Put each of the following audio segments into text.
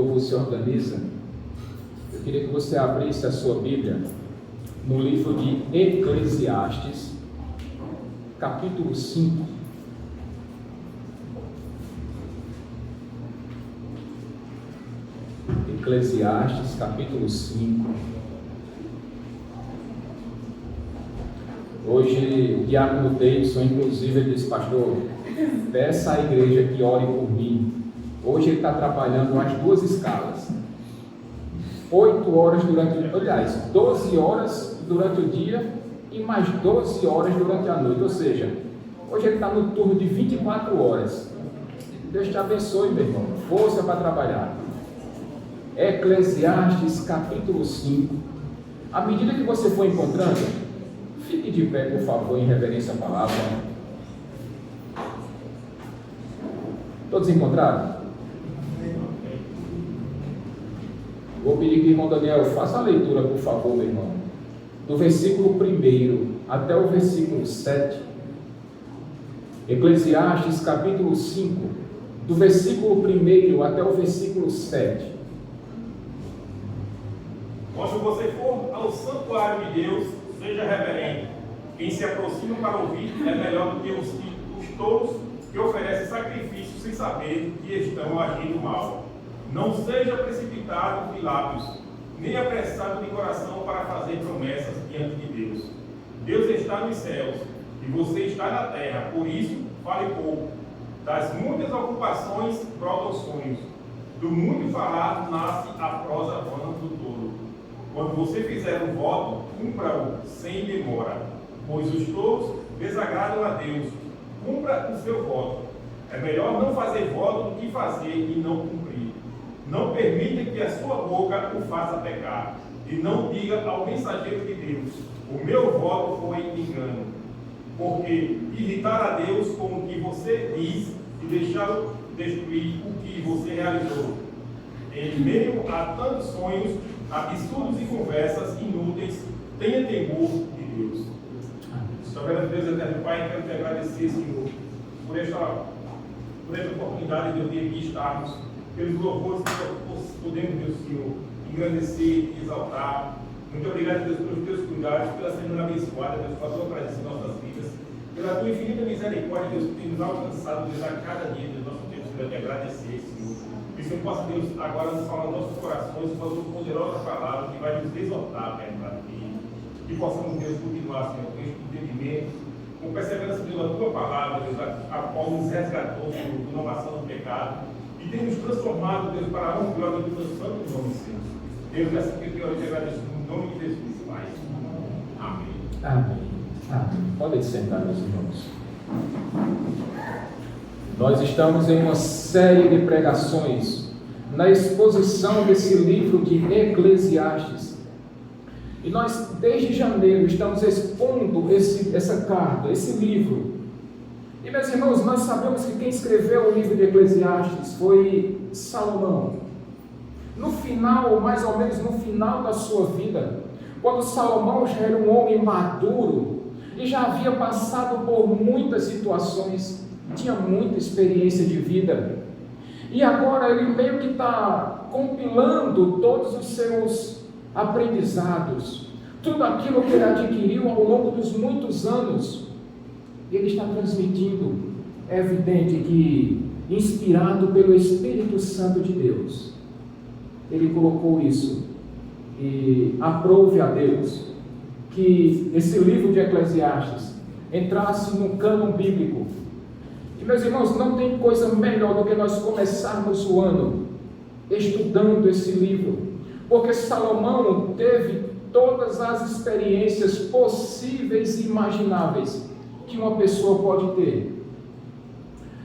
povo se organiza, eu queria que você abrisse a sua Bíblia no livro de Eclesiastes, capítulo 5. Eclesiastes, capítulo 5. Hoje o diácono Davidson, inclusive, ele disse: pastor, peça à igreja que ore por mim. Hoje ele está trabalhando as duas escalas. 8 horas durante o dia, aliás, 12 horas durante o dia e mais 12 horas durante a noite. Ou seja, hoje ele está no turno de 24 horas. Deus te abençoe, meu irmão. Força para trabalhar. Eclesiastes, capítulo 5. À medida que você for encontrando, fique de pé, por favor, em reverência à palavra. Todos encontraram? Vou pedir que o irmão Daniel faça a leitura, por favor, meu irmão. Do versículo 1 até o versículo 7. Eclesiastes, capítulo 5. Do versículo 1 até o versículo 7. Quando você for ao santuário de Deus, seja reverente. Quem se aproxima para ouvir é melhor do que os tolos que oferecem sacrifícios sem saber que estão agindo mal. Não seja precipitado de lábios, nem apressado de coração para fazer promessas diante de Deus. Deus está nos céus e você está na terra, por isso fale pouco. Das muitas ocupações brotam sonhos. Do muito falar nasce a prosa vã do tolo. Quando você fizer um voto, cumpra-o sem demora, pois os tolos desagradam a Deus. Cumpra o seu voto. É melhor não fazer voto do que fazer e não cumprir. Não permita que a sua boca o faça pecar, e não diga ao mensageiro de Deus: o meu voto foi engano. Porque irritar a Deus com o que você diz e deixá-lo destruir o que você realizou. Em meio a tantos sonhos, absurdos e conversas inúteis, tenha temor de Deus. Soberano Deus, eterno Pai, quero te agradecer, Senhor, por esta oportunidade de eu ter aqui estarmos, pelos louvores que podemos, Deus, Senhor, engrandecer e exaltar. Muito obrigado, Deus, pelos teus cuidados, pela semana abençoada, Deus, pela tua presença em nossas vidas, pela tua infinita misericórdia, Deus, que tem nos alcançado, Deus, a cada dia, Deus, nosso tempo, Senhor, te agradecer, Senhor. Que o Senhor possa, Deus, agora nos falar nos nossos corações, com a tua poderosa palavra, que vai nos exortar, Pai, para que possamos, Deus, continuar, Senhor, com este entendimento, com perseverança, Deus, a tua palavra, Deus, a qual nos resgatou, Senhor, do inovação do pecado, e tem nos transformado, Deus, para a honra e glória do teu santo nome, Senhor. Deus, é assim que eu te agradeço, no nome de Jesus, Pai. Amém. Amém. Amém. Podem sentar, meus irmãos. Nós estamos em uma série de pregações na exposição desse livro de Eclesiastes. E nós, desde janeiro, estamos expondo essa carta, esse livro. E, meus irmãos, nós sabemos que quem escreveu o livro de Eclesiastes foi Salomão. No final, mais ou menos no final da sua vida, quando Salomão já era um homem maduro e já havia passado por muitas situações, tinha muita experiência de vida. E agora ele meio que está compilando todos os seus aprendizados, tudo aquilo que ele adquiriu ao longo dos muitos anos. Ele está transmitindo. É evidente que, inspirado pelo Espírito Santo de Deus, ele colocou isso. E aprove a Deus que esse livro de Eclesiastes entrasse no cânon bíblico. E, meus irmãos, não tem coisa melhor do que nós começarmos o ano estudando esse livro, porque Salomão teve todas as experiências possíveis e imagináveis que uma pessoa pode ter.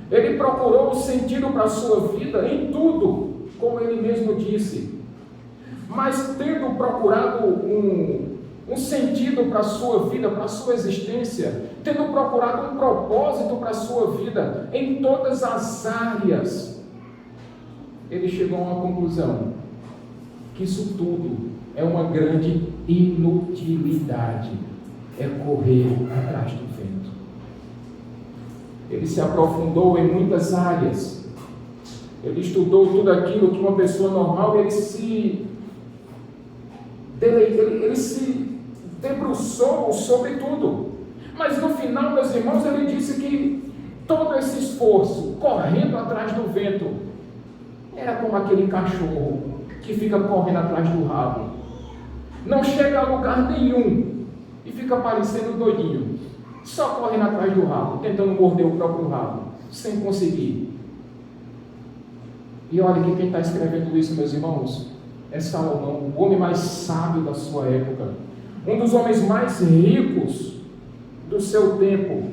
Ele procurou o sentido para a sua vida em tudo, como ele mesmo disse. Mas tendo procurado um sentido para a sua vida, para a sua existência, tendo procurado um propósito para a sua vida em todas as áreas, ele chegou a uma conclusão: que isso tudo é uma grande inutilidade, é correr atrás do vento. Ele se aprofundou em muitas áreas. Ele estudou tudo aquilo que uma pessoa normal, ele se debruçou sobre tudo. Mas no final, meus irmãos, ele disse que todo esse esforço, correndo atrás do vento, era como aquele cachorro que fica correndo atrás do rabo. Não chega a lugar nenhum e fica parecendo doidinho, só correndo atrás do rabo, tentando morder o próprio rabo, sem conseguir. E olha que quem está escrevendo isso, meus irmãos, é Salomão, o homem mais sábio da sua época, um dos homens mais ricos do seu tempo.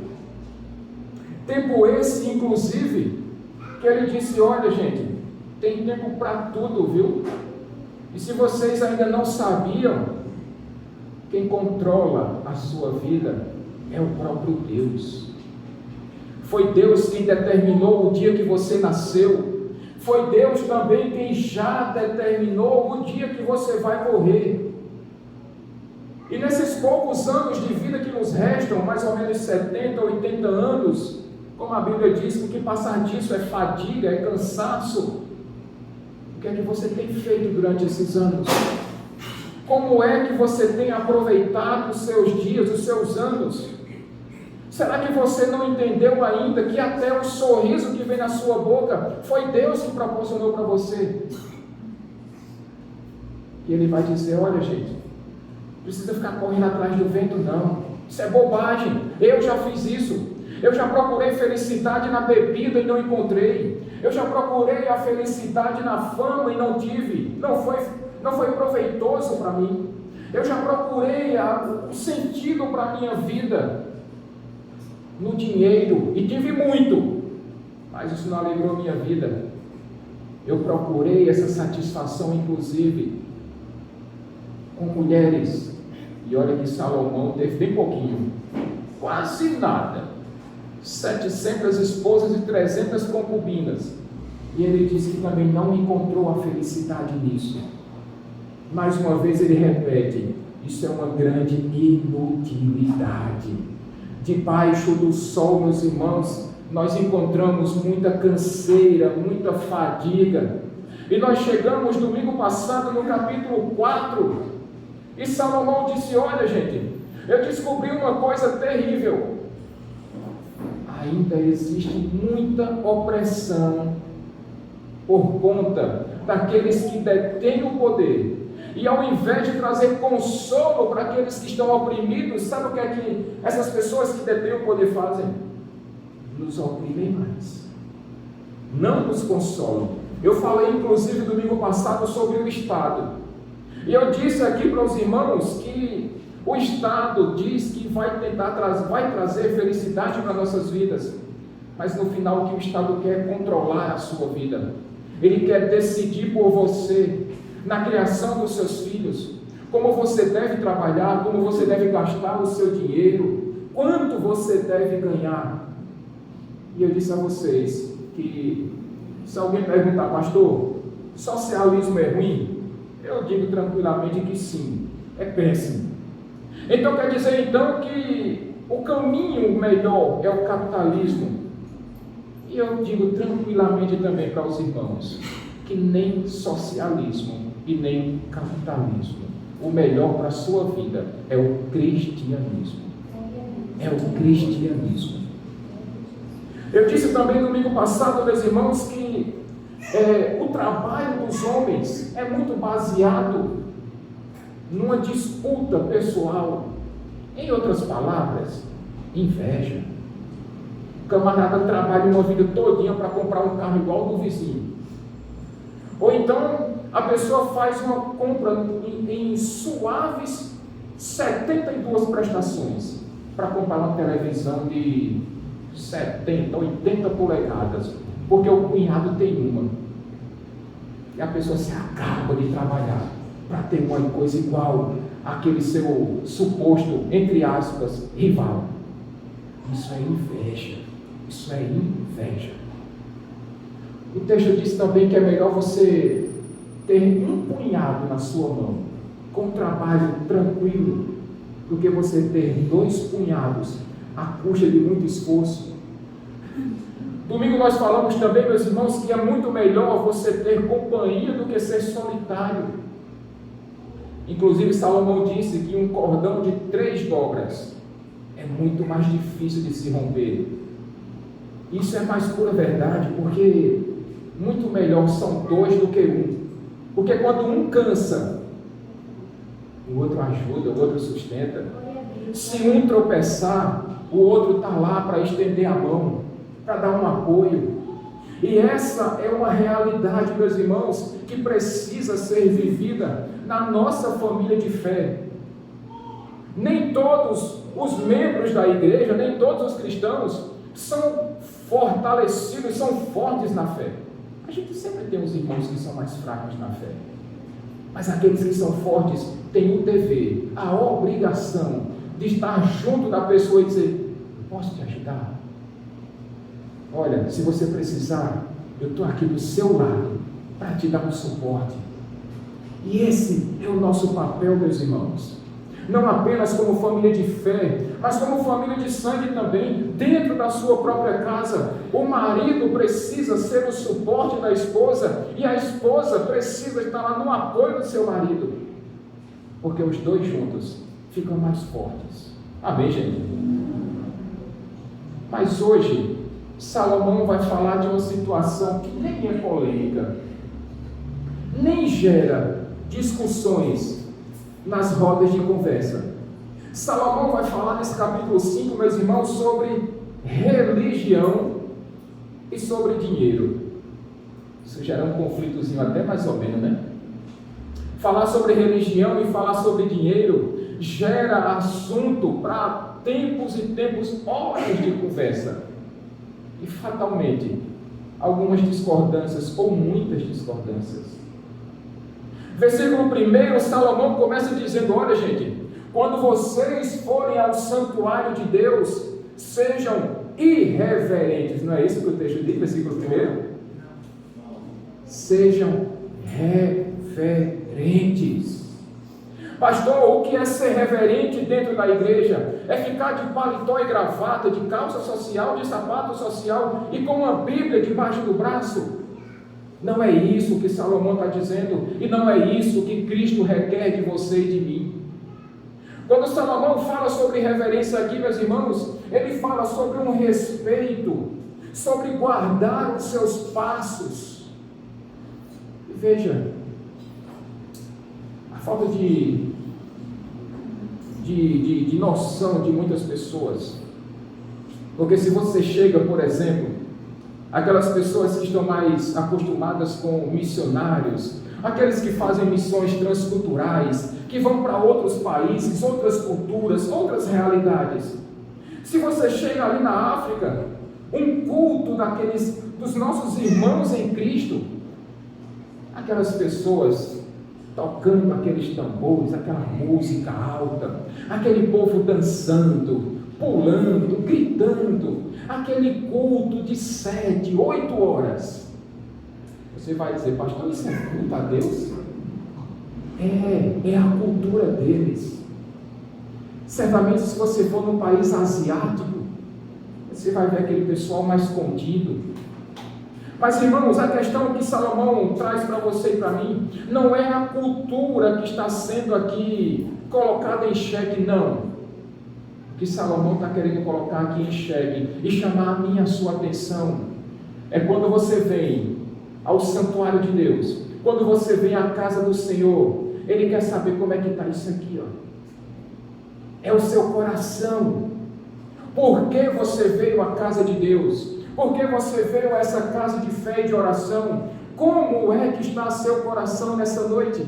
Tempo esse, inclusive, que ele disse: olha, gente, tem tempo para tudo, viu? E se vocês ainda não sabiam, quem controla a sua vida é o próprio Deus. Foi Deus quem determinou o dia que você nasceu. Foi Deus também quem já determinou o dia que você vai morrer. E nesses poucos anos de vida que nos restam, mais ou menos 70, 80 anos, como a Bíblia diz, o que passar disso é fadiga, é cansaço. O que é que você tem feito durante esses anos? Como é que você tem aproveitado os seus dias, os seus anos? Será que você não entendeu ainda que até o sorriso que vem na sua boca foi Deus que proporcionou para você? E Ele vai dizer: olha, gente, não precisa ficar correndo atrás do vento, não. Isso é bobagem. Eu já fiz isso. Eu já procurei felicidade na bebida e não encontrei. Eu já procurei a felicidade na fama e não tive. Não foi proveitoso para mim. Eu já procurei o sentido para a minha vida no dinheiro e tive muito, mas isso não alegrou minha vida. Eu procurei essa satisfação, inclusive, com mulheres, e olha que Salomão teve bem pouquinho, quase nada, 700 esposas e 300 concubinas, e ele disse que também não encontrou a felicidade nisso. Mais uma vez ele repete: isso é uma grande inutilidade. Debaixo do sol, meus irmãos, nós encontramos muita canseira, muita fadiga. E nós chegamos domingo passado no capítulo 4, e Salomão disse: olha, gente, eu descobri uma coisa terrível. Ainda existe muita opressão por conta daqueles que detêm o poder. E ao invés de trazer consolo para aqueles que estão oprimidos, sabe o que é que essas pessoas que detêm o poder fazem? Nos oprimem mais. Não nos consolam. Eu falei, inclusive, domingo passado sobre o Estado. E eu disse aqui para os irmãos que o Estado diz que vai trazer felicidade para nossas vidas. Mas no final o que o Estado quer é controlar a sua vida. Ele quer decidir por você, na criação dos seus filhos, como você deve trabalhar, como você deve gastar o seu dinheiro, quanto você deve ganhar. E eu disse a vocês que, se alguém perguntar: pastor, socialismo é ruim? Eu digo tranquilamente que sim, é péssimo. Então quer dizer então que o caminho melhor é o capitalismo? E eu digo tranquilamente também para os irmãos que nem socialismo e nem capitalismo. O melhor para a sua vida é o cristianismo. É o cristianismo. Eu disse também no domingo passado, meus irmãos, que o trabalho dos homens é muito baseado numa disputa pessoal. Em outras palavras, inveja. O camarada trabalha uma vida todinha para comprar um carro igual ao do vizinho. Ou então a pessoa faz uma compra em suaves 72 prestações para comprar uma televisão de 70, 80 polegadas, porque o cunhado tem uma. E a pessoa se acaba de trabalhar para ter uma coisa igual àquele seu suposto, entre aspas, rival. Isso é inveja. Isso é inveja. O texto diz também que é melhor você ter um punhado na sua mão, com trabalho tranquilo, do que você ter 2 punhados à custa de muito esforço. Domingo nós falamos também, meus irmãos, que é muito melhor você ter companhia do que ser solitário. Inclusive Salomão disse que um cordão de 3 dobras é muito mais difícil de se romper. Isso é mais pura verdade, porque muito melhor são 2 do que 1. Porque quando um cansa, o outro ajuda, o outro sustenta. Se um tropeçar, o outro está lá para estender a mão, para dar um apoio. E essa é uma realidade, meus irmãos, que precisa ser vivida na nossa família de fé. Nem todos os membros da igreja, nem todos os cristãos são fortalecidos, são fortes na fé. A gente sempre tem os irmãos que são mais fracos na fé. Mas aqueles que são fortes têm o dever, a obrigação de estar junto da pessoa e dizer: posso te ajudar? Olha, se você precisar, eu estou aqui do seu lado para te dar um suporte. E esse é o nosso papel, meus irmãos. Não apenas como família de fé, mas como família de sangue também, dentro da sua própria casa. O marido precisa ser o suporte da esposa, e a esposa precisa estar lá no apoio do seu marido, porque os dois juntos ficam mais fortes. Amém, gente? Mas hoje Salomão vai falar de uma situação que nem é polêmica, nem gera discussões nas rodas de conversa. Salomão vai falar nesse capítulo 5, meus irmãos, sobre religião e sobre dinheiro. Isso gera um conflitozinho até mais ou menos, né? Falar sobre religião e falar sobre dinheiro gera assunto para tempos e tempos, horas de conversa. E fatalmente, algumas discordâncias ou muitas discordâncias. Versículo 1, Salomão começa dizendo: olha, gente, quando vocês forem ao santuário de Deus, sejam irreverentes. Não é isso que o texto diz, versículo 1? Sejam reverentes. Pastor, o que é ser reverente dentro da igreja? É ficar de paletó e gravata, de calça social, de sapato social e com uma Bíblia debaixo do braço? Não é isso que Salomão está dizendo, e não é isso que Cristo requer de você e de mim. Quando Salomão fala sobre reverência aqui, meus irmãos, ele fala sobre um respeito, sobre guardar os seus passos. E veja, a falta de noção de muitas pessoas. Porque se você chega, por exemplo, aquelas pessoas que estão mais acostumadas com missionários, aqueles que fazem missões transculturais, que vão para outros países, outras culturas, outras realidades. Se você chega ali na África, um culto dos nossos irmãos em Cristo, aquelas pessoas tocando aqueles tambores, aquela música alta, aquele povo dançando, pulando, gritando, aquele culto de 7, 8 horas. Você vai dizer: pastor, isso é culto a Deus? É a cultura deles. Certamente, se você for num país asiático, você vai ver aquele pessoal mais contido. Mas, irmãos, a questão que Salomão traz para você e para mim não é a cultura que está sendo aqui colocada em xeque, não. O que Salomão está querendo colocar aqui em xeque e chamar a minha, a sua atenção é quando você vem ao santuário de Deus, quando você vem à casa do Senhor. Ele quer saber como é que está isso aqui, ó. É o seu coração. Por que você veio à casa de Deus? Por que você veio a essa casa de fé e de oração? Como é que está seu coração nessa noite?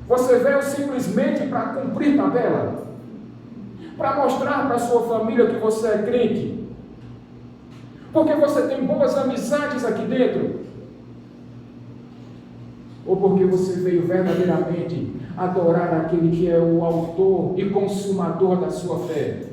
Você veio simplesmente para cumprir tabela? Para mostrar para a sua família que você é crente? Porque você tem boas amizades aqui dentro? Ou porque você veio verdadeiramente adorar aquele que é o autor e consumador da sua fé?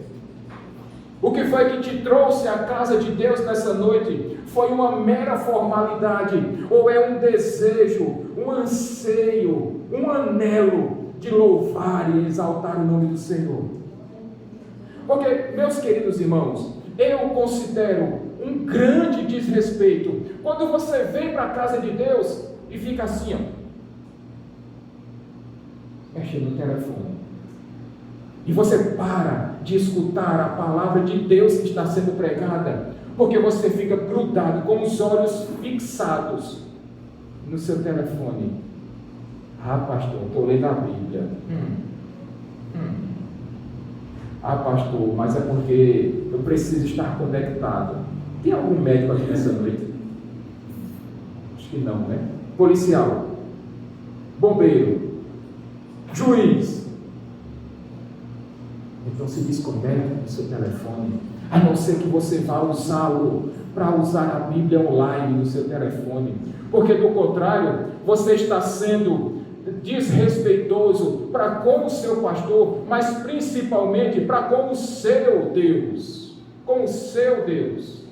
O que foi que te trouxe à casa de Deus nessa noite? Foi uma mera formalidade? Ou é um desejo, um anseio, um anelo de louvar e exaltar o nome do Senhor? Porque, meus queridos irmãos, eu considero um grande desrespeito quando você vem para a casa de Deus e fica assim, ó, mexendo no telefone. E você para de escutar a palavra de Deus que está sendo pregada, porque você fica grudado, com os olhos fixados no seu telefone. Ah, pastor, estou lendo a Bíblia. Ah, pastor, mas é porque eu preciso estar conectado. Tem algum médico aqui nessa noite? Acho que não, né? Policial, bombeiro, juiz. Então se desconecta do seu telefone, a não ser que você vá usá-lo para usar a Bíblia online no seu telefone, porque do contrário, você está sendo desrespeitoso para com o seu pastor, mas principalmente para com o seu Deus, com o seu Deus.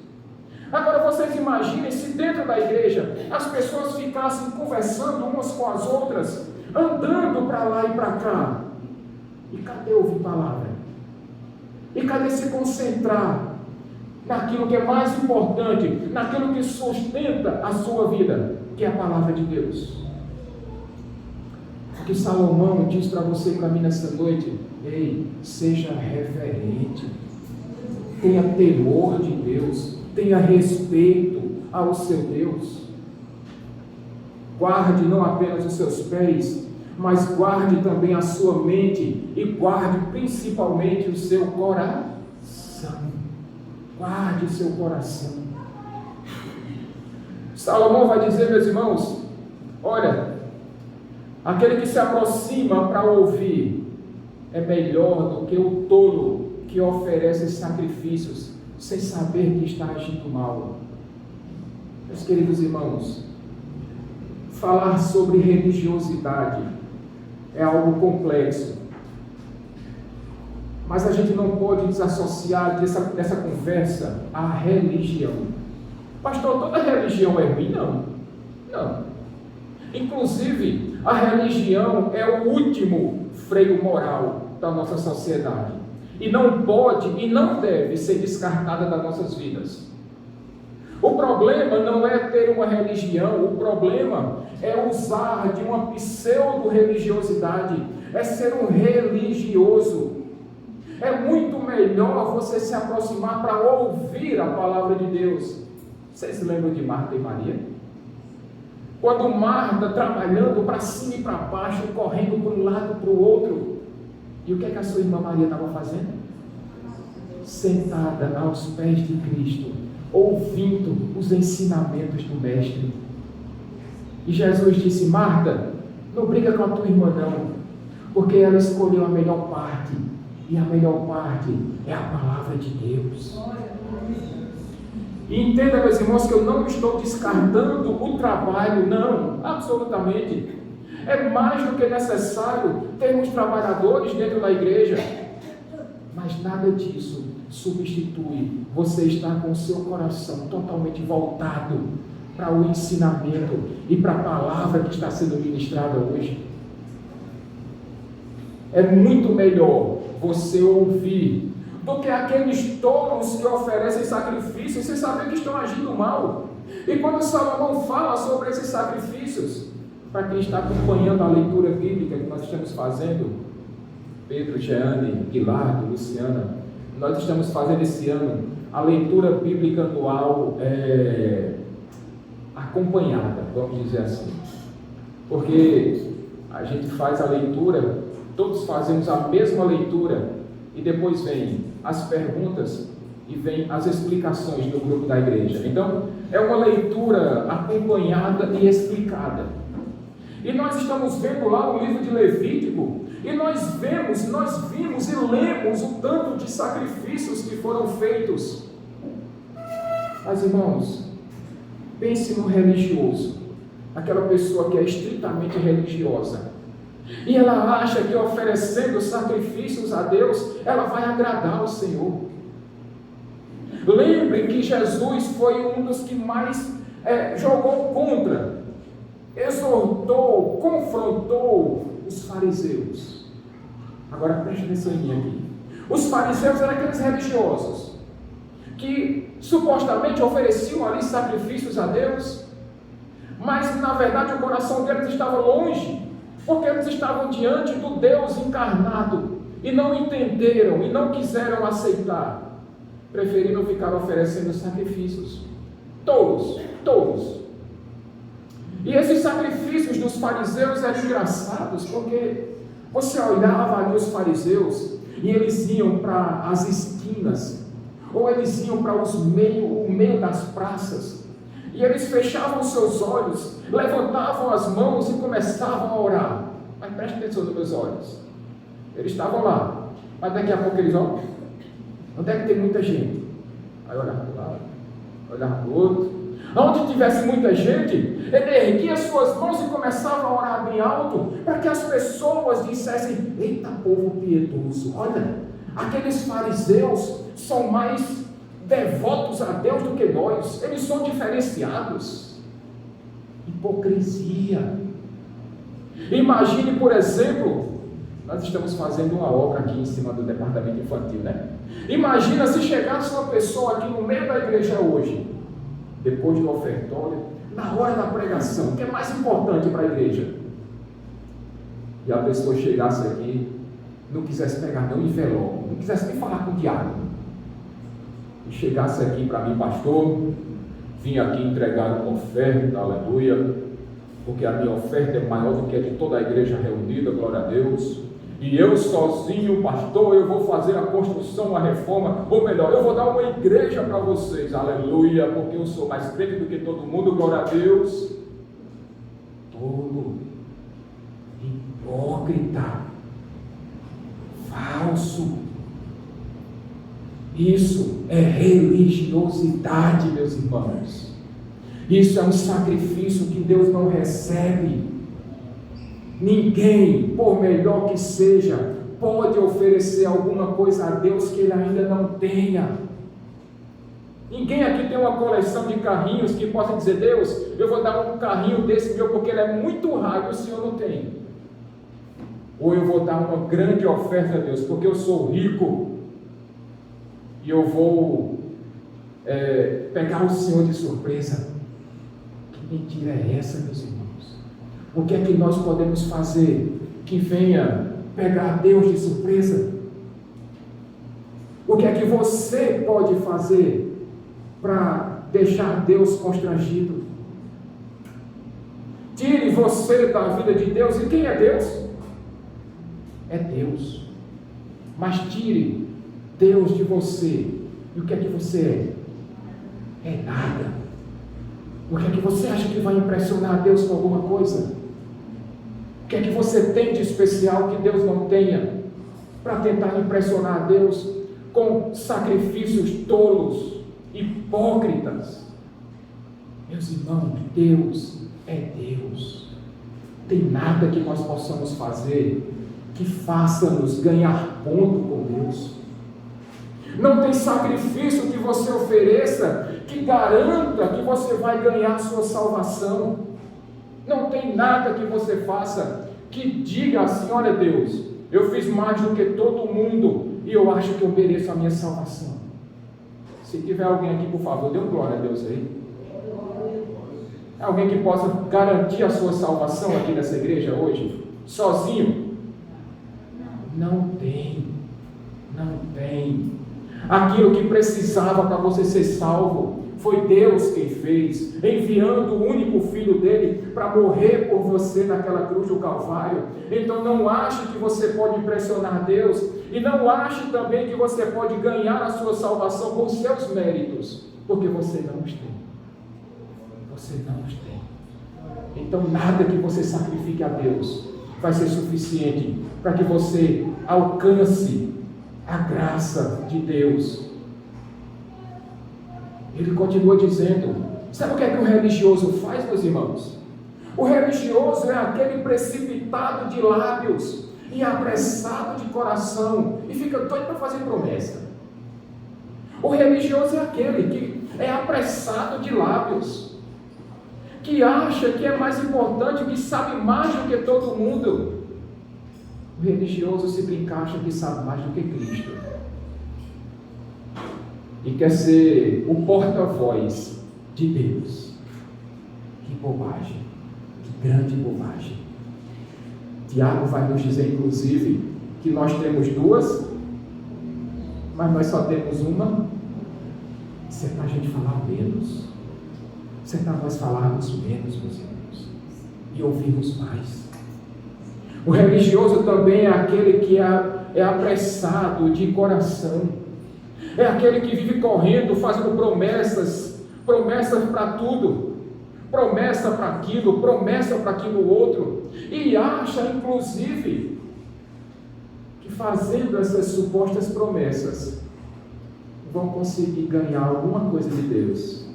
Agora vocês imaginem se dentro da igreja as pessoas ficassem conversando umas com as outras, andando para lá e para cá. E cadê ouvir palavra? E cadê se concentrar naquilo que é mais importante, naquilo que sustenta a sua vida, que é a palavra de Deus? Que Salomão diz para você e para mim nessa noite: ei, seja reverente, tenha temor de Deus, tenha respeito ao seu Deus. Guarde não apenas os seus pés, mas guarde também a sua mente e guarde principalmente o seu coração. Guarde o seu coração. Salomão vai dizer, meus irmãos, olha, aquele que se aproxima para ouvir é melhor do que o tolo que oferece sacrifícios sem saber que está agindo mal. Meus queridos irmãos, falar sobre religiosidade é algo complexo, mas a gente não pode desassociar dessa conversa a religião. Pastor, toda religião é ruim? Não. Inclusive, a religião é o último freio moral da nossa sociedade. E não pode e não deve ser descartada das nossas vidas. O problema não é ter uma religião, o problema é usar de uma pseudo-religiosidade, é ser um religioso. É muito melhor você se aproximar para ouvir a palavra de Deus. Vocês lembram de Marta e Maria? Quando Marta trabalhando para cima e para baixo, correndo para um lado e para o outro, e o que é que a sua irmã Maria estava fazendo? Sentada aos pés de Cristo, ouvindo os ensinamentos do Mestre. E Jesus disse: Marta, não briga com a tua irmã não, porque ela escolheu a melhor parte, e a melhor parte é a palavra de Deus. E entenda, meus irmãos, que eu não estou descartando o trabalho, não, absolutamente. É mais do que necessário termos trabalhadores dentro da igreja, mas nada disso substitui você estar com o seu coração totalmente voltado para o ensinamento e para a palavra que está sendo ministrada hoje. É muito melhor você ouvir do que aqueles tolos que oferecem sacrifícios sem saber que estão agindo mal. E quando Salomão fala sobre esses sacrifícios, para quem está acompanhando a leitura bíblica que nós estamos fazendo, Pedro, Jeane, Guilardo, Luciana, nós estamos fazendo esse ano a leitura bíblica anual acompanhada, vamos dizer assim, porque a gente faz a leitura, todos fazemos a mesma leitura, e depois vem as perguntas e vem as explicações do grupo da igreja. Então, é uma leitura acompanhada e explicada. E nós estamos vendo lá o livro de Levítico, e nós vimos e lemos o tanto de sacrifícios que foram feitos. Mas, irmãos, pense no religioso, aquela pessoa que é estritamente religiosa, e ela acha que oferecendo sacrifícios a Deus, ela vai agradar o Senhor. Lembrem que Jesus foi um dos que mais jogou contra, exortou, confrontou os fariseus. Agora preste atenção em mim aqui. Os fariseus eram aqueles religiosos que supostamente ofereciam ali sacrifícios a Deus, mas na verdade o coração deles estava longe, porque eles estavam diante do Deus encarnado e não entenderam e não quiseram aceitar, preferiram ficar oferecendo sacrifícios. Todos. E esses sacrifícios dos fariseus eram engraçados, porque você olhava ali os fariseus e eles iam para as esquinas, ou eles iam para o meio das praças, e eles fechavam seus olhos, levantavam as mãos e começavam a orar. Mas preste atenção nos meus olhos. Eles estavam lá, mas daqui a pouco eles olham. Onde é que tem muita gente? Aí olhava para o lado, olhava para o outro. Onde tivesse muita gente, ele erguia suas mãos e começava a orar bem alto, para que as pessoas dissessem: eita povo piedoso, olha, aqueles fariseus são mais devotos a Deus do que nós, eles são diferenciados. Hipocrisia. Imagine, por exemplo, nós estamos fazendo uma obra aqui em cima do departamento infantil, né? Imagina se chegasse uma pessoa aqui no meio da igreja hoje, depois do ofertório, na hora da pregação, que é mais importante para a igreja, e a pessoa chegasse aqui, não quisesse pegar nem um envelope, não quisesse nem falar com o diácono, e chegasse aqui para mim: pastor, vim aqui entregar uma oferta, aleluia, porque a minha oferta é maior do que a de toda a igreja reunida, glória a Deus, e eu sozinho, pastor, eu vou fazer a construção, a reforma, ou melhor, eu vou dar uma igreja para vocês, aleluia, porque eu sou mais crente do que todo mundo, glória a Deus. Tolo, hipócrita, falso. Isso é religiosidade, meus irmãos. Isso é um sacrifício que Deus não recebe. Ninguém, por melhor que seja, pode oferecer alguma coisa a Deus que ele ainda não tenha. Ninguém aqui tem uma coleção de carrinhos que possa dizer: Deus, eu vou dar um carrinho desse meu porque ele é muito raro e o Senhor não tem. Ou eu vou dar uma grande oferta a Deus porque eu sou rico e eu vou pegar o Senhor de surpresa. Que mentira é essa, meus irmãos? O que é que nós podemos fazer que venha pegar Deus de surpresa? O que é que você pode fazer para deixar Deus constrangido? Tire você da vida de Deus. E quem é Deus? É Deus. Mas tire Deus de você. E o que é que você é? É nada. O que é que você acha que vai impressionar Deus com alguma coisa? O que é que você tem de especial que Deus não tenha, para tentar impressionar a Deus com sacrifícios tolos, hipócritas? Meus irmãos, Deus é Deus. Tem nada que nós possamos fazer que faça-nos ganhar ponto com Deus. Não tem sacrifício que você ofereça que garanta que você vai ganhar sua salvação. Não tem nada que você faça que diga assim: olha Deus, eu fiz mais do que todo mundo e eu acho que eu mereço a minha salvação. Se tiver alguém aqui, por favor, dê um glória a Deus aí. Alguém que possa garantir a sua salvação aqui nessa igreja hoje, sozinho? Não tem. Aquilo que precisava para você ser salvo foi Deus quem fez, enviando o único filho dele para morrer por você naquela cruz do Calvário. Então não ache que você pode impressionar Deus, e não ache também que você pode ganhar a sua salvação com seus méritos, porque você não os tem. Então nada que você sacrifique a Deus vai ser suficiente para que você alcance a graça de Deus. Ele continua dizendo: sabe o que é que o religioso faz, meus irmãos? O religioso é aquele precipitado de lábios e apressado de coração, e fica doido para fazer promessa. O religioso é aquele que é apressado de lábios, que acha que é mais importante, que sabe mais do que todo mundo. O religioso, se brincar, acha que sabe mais do que Cristo. e quer ser o porta-voz de Deus. Que bobagem, que grande bobagem. Tiago vai nos dizer, inclusive, que nós temos duas, mas nós só temos uma. Isso é para a gente falar menos. Isso é para nós falarmos menos, meus irmãos, e ouvirmos mais. O religioso também é aquele que é apressado de coração. É aquele que vive correndo, fazendo promessas para tudo. Promessa para aquilo outro. E acha, inclusive, que fazendo essas supostas promessas, vão conseguir ganhar alguma coisa de Deus.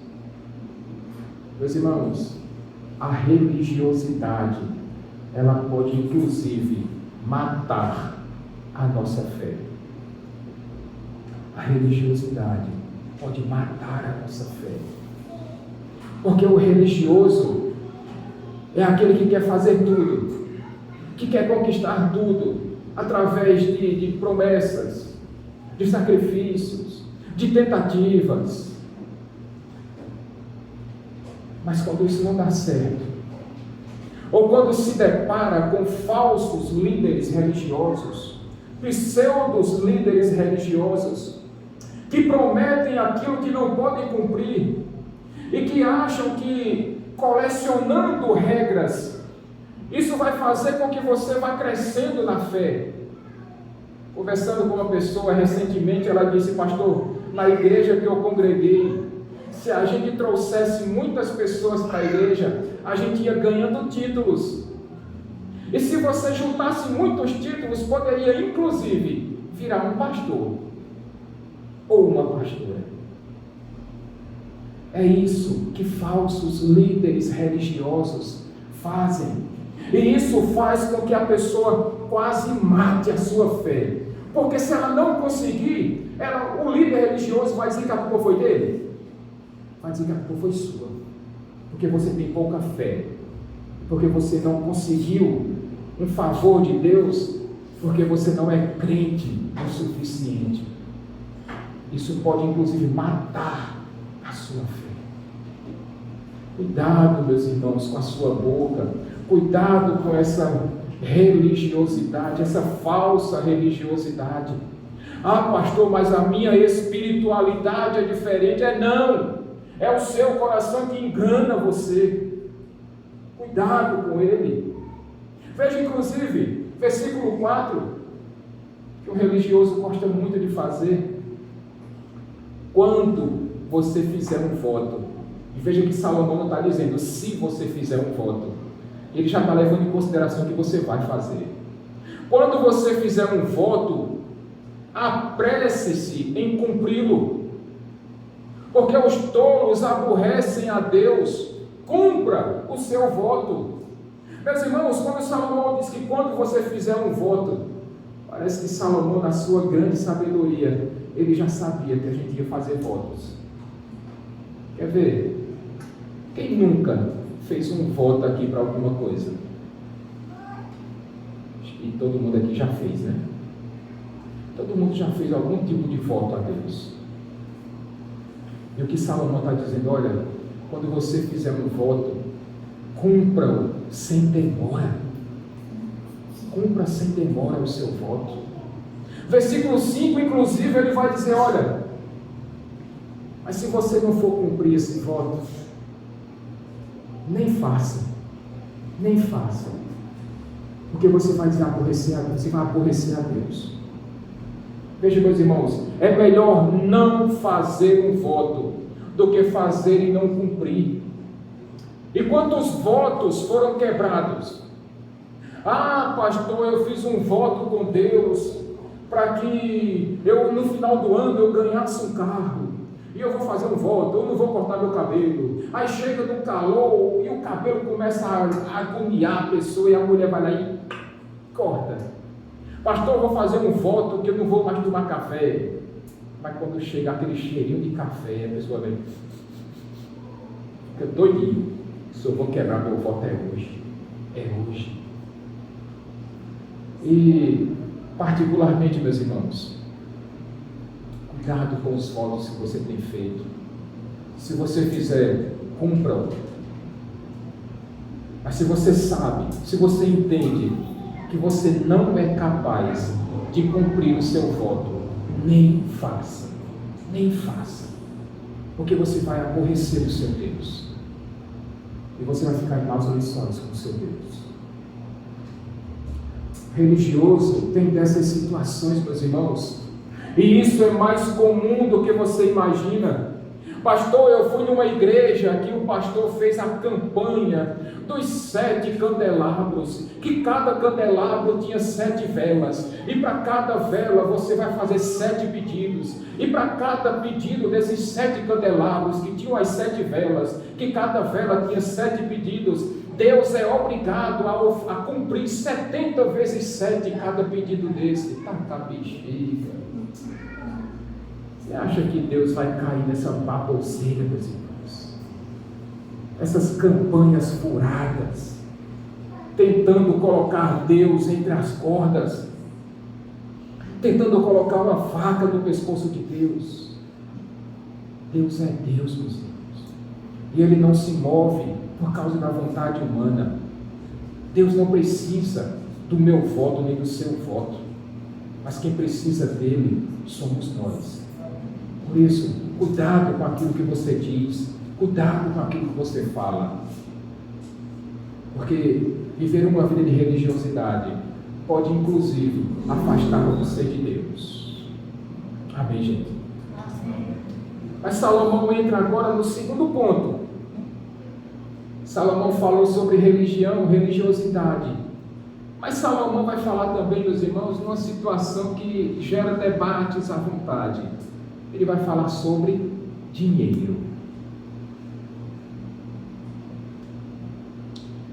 Meus irmãos, a religiosidade, ela pode inclusive matar a nossa fé. A religiosidade pode matar a nossa fé. Porque o religioso é aquele que quer fazer tudo, que quer conquistar tudo, através de promessas, de sacrifícios, de tentativas. Mas quando isso não dá certo, ou quando se depara com falsos líderes religiosos, pseudos líderes religiosos, que prometem aquilo que não podem cumprir, e que acham que colecionando regras, isso vai fazer com que você vá crescendo na fé. Conversando com uma pessoa recentemente, ela disse: pastor, na igreja que eu congreguei, se a gente trouxesse muitas pessoas para a igreja, a gente ia ganhando títulos. E se você juntasse muitos títulos, poderia inclusive virar um pastor ou uma pastora. É isso que falsos líderes religiosos fazem. E isso faz com que a pessoa quase mate a sua fé. Porque se ela não conseguir, o líder religioso vai dizer que a culpa foi dele. Vai dizer que a culpa foi sua, porque você tem pouca fé, porque você não conseguiu um favor de Deus, porque você não é crente o suficiente. Isso pode inclusive matar a sua fé. Cuidado, meus irmãos, com a sua boca, cuidado com essa religiosidade, essa falsa religiosidade. Ah, pastor, mas a minha espiritualidade é diferente. Não! É o seu coração que engana você. Cuidado com ele. Veja, inclusive, versículo 4, que o religioso gosta muito de fazer. Quando você fizer um voto, e veja que Salomão não está dizendo se você fizer um voto, ele já está levando em consideração que você vai fazer. Quando você fizer um voto, apresse-se em cumpri-lo. Porque os tolos aborrecem a Deus. Cumpra o seu voto. Meus irmãos, quando Salomão diz que quando você fizer um voto, parece que Salomão, na sua grande sabedoria, ele já sabia que a gente ia fazer votos. Quer ver? Quem nunca fez um voto aqui para alguma coisa? Acho que todo mundo aqui já fez, né? Todo mundo já fez algum tipo de voto a Deus. E o que Salomão está dizendo: olha, quando você fizer um voto, cumpra-o sem demora. Cumpra sem demora o seu voto. Versículo 5, inclusive, ele vai dizer: olha, mas se você não for cumprir esse voto, nem faça, porque você vai aborrecer a Deus. Veja, meus irmãos, é melhor não fazer um voto do que fazer e não cumprir. E quantos votos foram quebrados? Ah, pastor, eu fiz um voto com Deus para que no final do ano eu ganhasse um carro. E eu vou fazer um voto, eu não vou cortar meu cabelo. Aí chega no calor e o cabelo começa a agoniar a pessoa, e a mulher vai lá e corta. Pastor, eu vou fazer um voto que eu não vou mais tomar café. Mas quando chega aquele cheirinho de café, a pessoa vem, fica doidinho. Se eu vou quebrar meu voto é hoje. É hoje. E particularmente, meus irmãos, Cuidado com os votos que você tem feito. Se você fizer, cumpra-o. Mas se você sabe, se você entende que você não é capaz de cumprir o seu voto, nem faça. Nem faça. Porque você vai aborrecer o seu Deus. E você vai ficar em maus lençóis com o seu Deus. Religioso tem dessas situações, meus irmãos. E isso é mais comum do que você imagina. Pastor, eu fui numa igreja que o pastor fez a campanha dos 7 candelabros, que cada candelabro tinha 7 velas, e para cada vela você vai fazer 7 pedidos, e para cada pedido desses 7 candelabros, que tinham as 7 velas, que cada vela tinha 7 pedidos, Deus é obrigado a cumprir 70 vezes 7 cada pedido desse. Tá bexiga. Você acha que Deus vai cair nessa baboseira, meus irmãos? Essas campanhas furadas, tentando colocar Deus entre as cordas, tentando colocar uma faca no pescoço de Deus. Deus é Deus, meus irmãos, e Ele não se move por causa da vontade humana. Deus não precisa do meu voto nem do seu voto, mas quem precisa dele somos nós. Por isso, cuidado com aquilo que você diz, cuidado com aquilo que você fala, porque viver uma vida de religiosidade pode inclusive afastar você de Deus. Amém, gente? Mas Salomão entra agora no segundo ponto. Salomão falou sobre religião, religiosidade. Mas Salomão vai falar também, meus irmãos, numa situação que gera debates à vontade. Ele vai falar sobre dinheiro.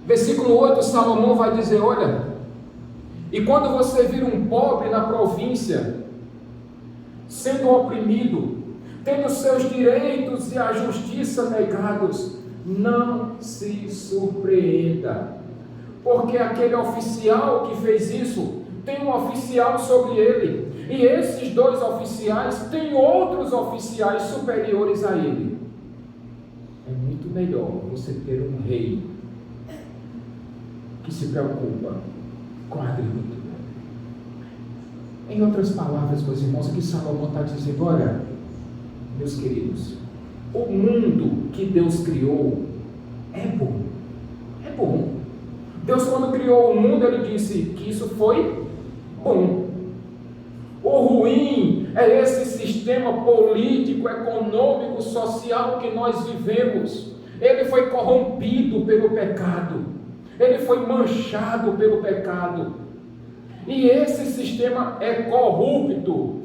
Versículo 8, Salomão vai dizer, olha, e quando você vir um pobre na província, sendo oprimido, tendo seus direitos e a justiça negados, não se surpreenda, porque aquele oficial que fez isso, tem um oficial sobre ele, e esses 2 oficiais têm outros oficiais superiores a ele. É muito melhor você ter um rei que se preocupa com a agricultura. Em outras palavras, meus irmãos, o que Salomão está dizendo, olha, meus queridos, o mundo que Deus criou é bom. É bom. Deus, quando criou o mundo, Ele disse que isso foi bom. O ruim é esse sistema político, econômico, social que nós vivemos. Ele foi corrompido pelo pecado. Ele foi manchado pelo pecado. E esse sistema é corrupto.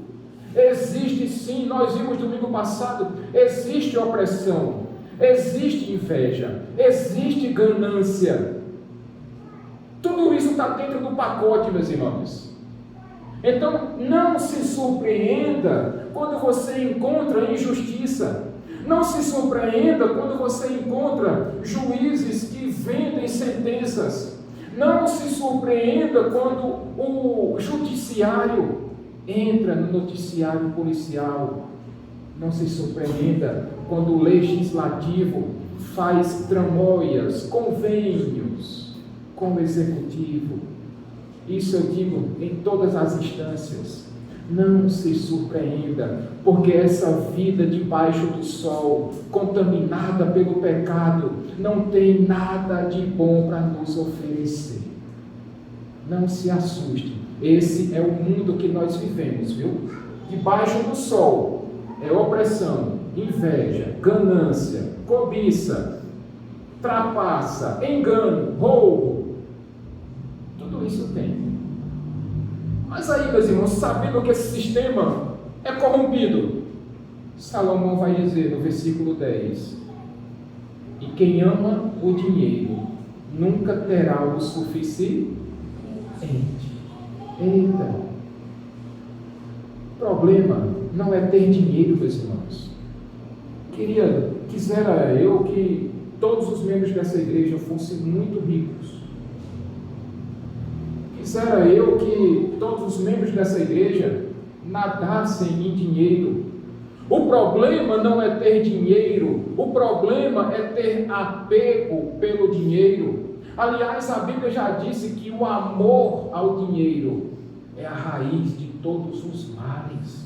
Existe sim, nós vimos domingo passado, existe opressão, existe inveja, existe ganância. Tudo isso está dentro do pacote, meus irmãos. Então, não se surpreenda quando você encontra injustiça. Não se surpreenda quando você encontra juízes que vendem sentenças. Não se surpreenda quando o judiciário entra no noticiário policial. Não se surpreenda quando o legislativo faz tramóias, convênios com o executivo. Isso eu digo em todas as instâncias. Não se surpreenda, porque essa vida debaixo do sol, contaminada pelo pecado, não tem nada de bom para nos oferecer. Não se assuste. Esse é o mundo que nós vivemos, viu? Debaixo do sol é opressão, inveja, ganância, cobiça, trapaça, engano, roubo. Tudo isso tem. Mas aí, meus irmãos, sabendo que esse sistema é corrompido, Salomão vai dizer no versículo 10: e quem ama o dinheiro nunca terá o suficiente. Eita! O problema não é ter dinheiro, meus irmãos. Quisera eu que todos os membros dessa igreja fossem muito ricos. Quisera eu que todos os membros dessa igreja nadassem em dinheiro. O problema não é ter dinheiro, o problema é ter apego pelo dinheiro. Aliás, a Bíblia já disse que o amor ao dinheiro é a raiz de todos os males.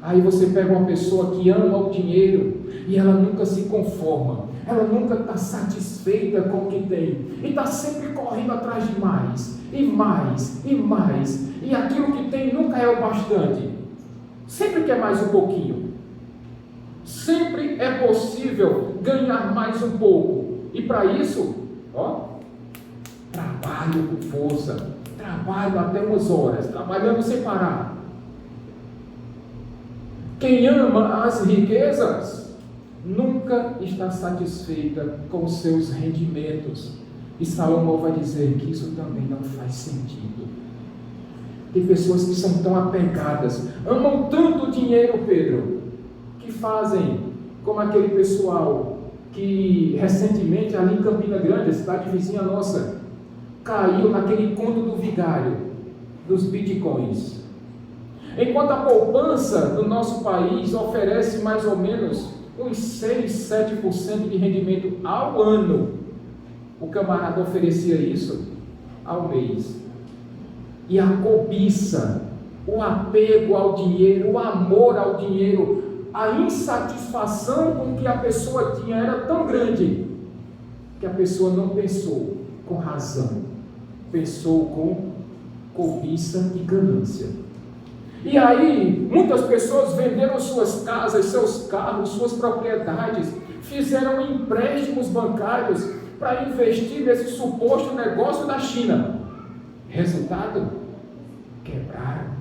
Aí você pega uma pessoa que ama o dinheiro e ela nunca se conforma, ela nunca está satisfeita com o que tem, e está sempre correndo atrás de mais, e mais, e mais, e aquilo que tem nunca é o bastante, sempre quer mais um pouquinho, sempre é possível ganhar mais um pouco, e para isso, trabalho com força, trabalho até umas horas, trabalhando sem parar. Quem ama as riquezas nunca está satisfeita com os seus rendimentos. E Salomão vai dizer que isso também não faz sentido. Tem pessoas que são tão apegadas, amam tanto o dinheiro, Pedro, que fazem como aquele pessoal que recentemente ali em Campina Grande, a cidade vizinha nossa, caiu naquele conto do vigário, dos bitcoins. Enquanto a poupança do nosso país oferece mais ou menos uns 6, 7% de rendimento ao ano, o camarada oferecia isso ao mês. E a cobiça, o apego ao dinheiro, o amor ao dinheiro, a insatisfação com que a pessoa tinha era tão grande que a pessoa não pensou com razão, pensou com cobiça e ganância. E aí, muitas pessoas venderam suas casas, seus carros, suas propriedades, fizeram empréstimos bancários para investir nesse suposto negócio da China. Resultado? Quebraram.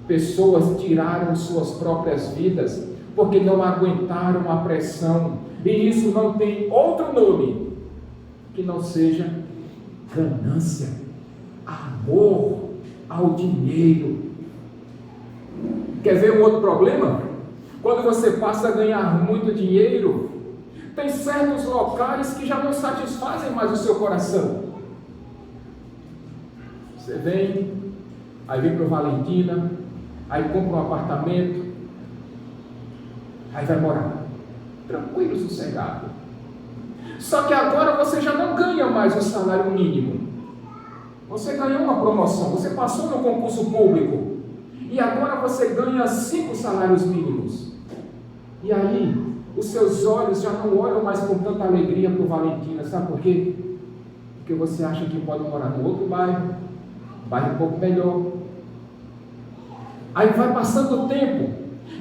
Pessoas tiraram suas próprias vidas porque não aguentaram a pressão. E isso não tem outro nome que não seja ganância, amor ao dinheiro. Quer ver um outro problema? Quando você passa a ganhar muito dinheiro, tem certos locais que já não satisfazem mais o seu coração. Você vem para o Valentina, aí compra um apartamento, aí vai morar, tranquilo, sossegado. Só que agora você já não ganha mais o salário mínimo. Você ganhou uma promoção, você passou no concurso público, e agora você ganha 5 salários mínimos. E aí, os seus olhos já não olham mais com tanta alegria para o Valentina. Sabe por quê? Porque você acha que pode morar no outro bairro um pouco melhor. Aí vai passando o tempo,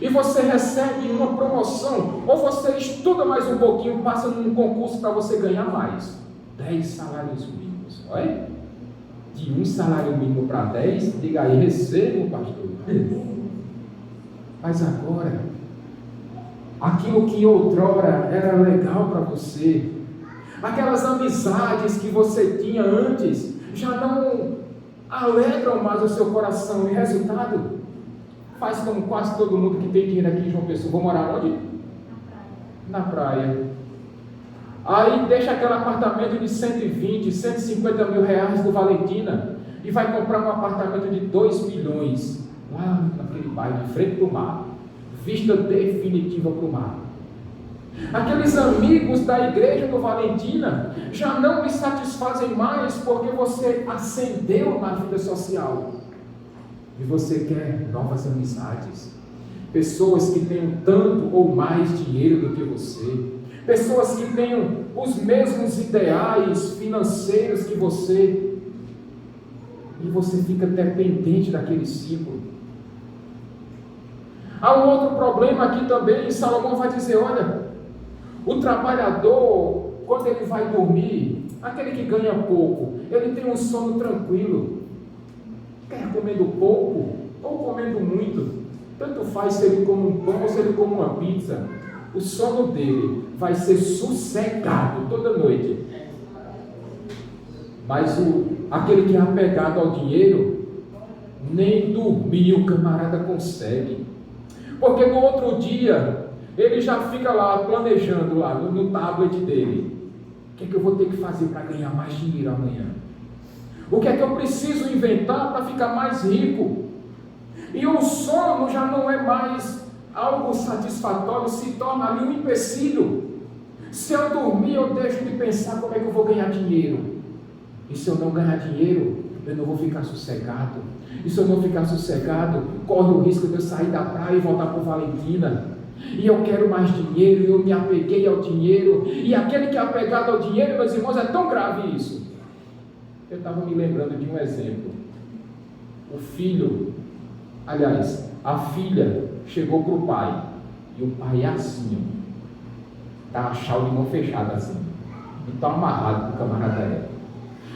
e você recebe uma promoção, ou você estuda mais um pouquinho, passa num concurso para você ganhar mais. 10 salários mínimos. Olha, de 1 salário mínimo para 10, diga aí, recebo, pastor. Mas agora, aquilo que outrora era legal para você, aquelas amizades que você tinha antes, já não alegram mais o seu coração. E resultado, faz como quase todo mundo que tem dinheiro aqui em João Pessoa. Vou morar onde? Na praia. Aí deixa aquele apartamento de 120, 150 mil reais do Valentina e vai comprar um apartamento de 2 milhões lá naquele bairro, de frente para o mar, vista definitiva para o mar. Aqueles amigos da igreja do Valentina já não lhe satisfazem mais porque você ascendeu na vida social e você quer novas amizades, pessoas que tenham tanto ou mais dinheiro do que você, pessoas que tenham os mesmos ideais financeiros que você, e você fica dependente daquele ciclo. Há um outro problema aqui também. Salomão vai dizer: olha, o trabalhador, quando ele vai dormir, aquele que ganha pouco, ele tem um sono tranquilo, quer comendo pouco ou comendo muito, tanto faz se ele come um pão ou se ele come uma pizza, o sono dele vai ser sossegado toda noite. Mas aquele que é apegado ao dinheiro, nem dormir o camarada consegue, porque no outro dia ele já fica lá planejando lá no tablet dele: o que é que eu vou ter que fazer para ganhar mais dinheiro amanhã? O que é que eu preciso inventar para ficar mais rico? E o sono já não é mais algo satisfatório se torna ali um empecilho. Se eu dormir, eu deixo de pensar como é que eu vou ganhar dinheiro. E se eu não ganhar dinheiro, eu não vou ficar sossegado. E se eu não ficar sossegado, corre o risco de eu sair da praia e voltar para Valentina. E eu quero mais dinheiro, e eu me apeguei ao dinheiro. E aquele que é apegado ao dinheiro, meus irmãos, é tão grave isso. Eu estava me lembrando de um exemplo. A filha chegou para o pai. E o pai é assim, está a chave de mão fechada assim. E está amarrado com o camarada dela.